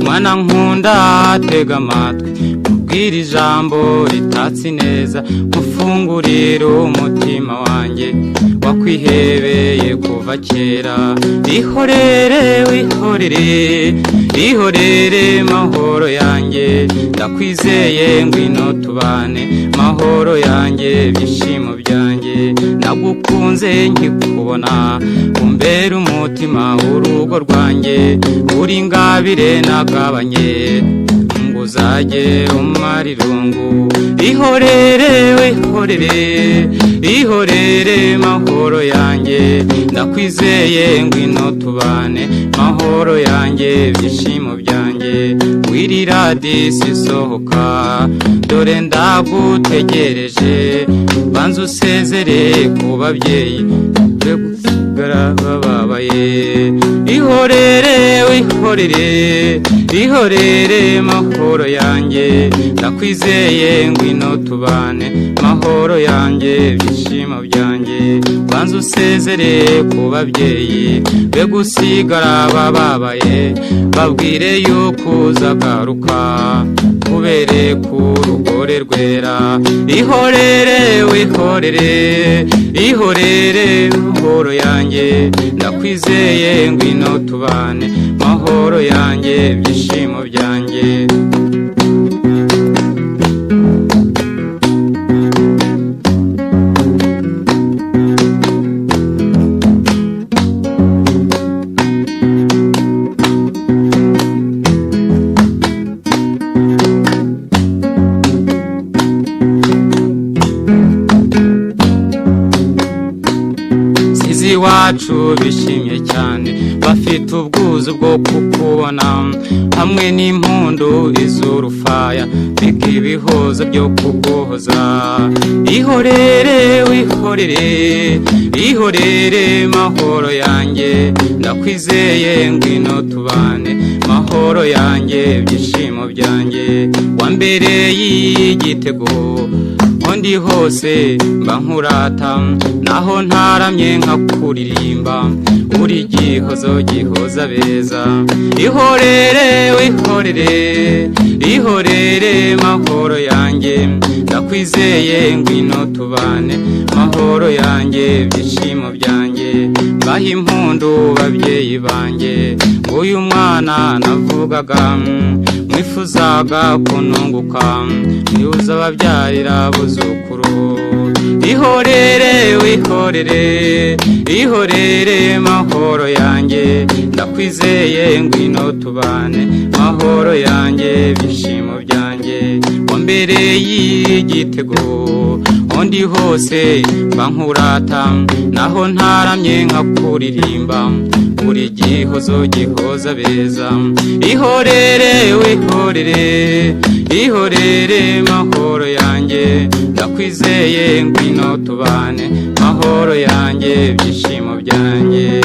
mwana nkunda tega amatwi kubwira ijambo ritatsi neza gufungurira umutima wanjye wakwihebeye kuva kera. Ihorere wihorere ihorere mahoro yanjye ndakwizeye ngwino tubane mahoro yanjye byishimo byanjye nagukunze nkikubona umbera umutima w'urugo rwanjye uri ingabire nagabanye uzajye umara irungu. Ihorere wihorere ihorere mahoro yanjye ndakwizeye ngwino tubane mahoro yanjye byishimo byanjye wirira disi sohoka dore ndagutegereje banza usezere ku babyeyi be gusigara bababaye. Ihorere wihorere ihorere mahoro yanjye ndakwizeye ngwino tubane mahoro yanjye byishimo byanjye banza usezere ku babyeyi be gusigara bababaye babwire yuko uzagaruka kubere ku rugore rwera. Ihorere wihorere ihorere mahoro yanjye ndakwizeye ngwino tubane mahoro yanjye byishimo byanjye. Iwacu bishimye cyane bafite ubwuzu bwo kukubona hamwe n'impundu iz'urufaya bika ibihozo byo kuguhoza. Ihorere wihorere ihorere mahoro yanjye ndakwizeye ngwino tubane mahoro yanjye byishimo byanjye wambereye igitego ndi hose mba nkurata naho ntaramye nkakuririmba uri gihozo gihoza beza. Ihorere wihorere ihorere mahoro yanjye ndakwizeye ngwino tubane mahoro yanjye byishimo byanjye baha impundu babyeyi banjye nguyu mwana navugaga mwifuzaga kununguka niuza babyarira buzukuru. Ihorere wihorere ihorere mahoro yanjye ndakwizeye ngwino tubane mahoro yanjye byishimo byanjye wambereye igitego ndi hose mba nkurata naho ntaramye nkakuririmba uri gihozo gihoza beza. Ihorere wihorere ihorere mahoro yanjye ndakwizeye ngwino tubane mahoro yanjye byishimo byanjye.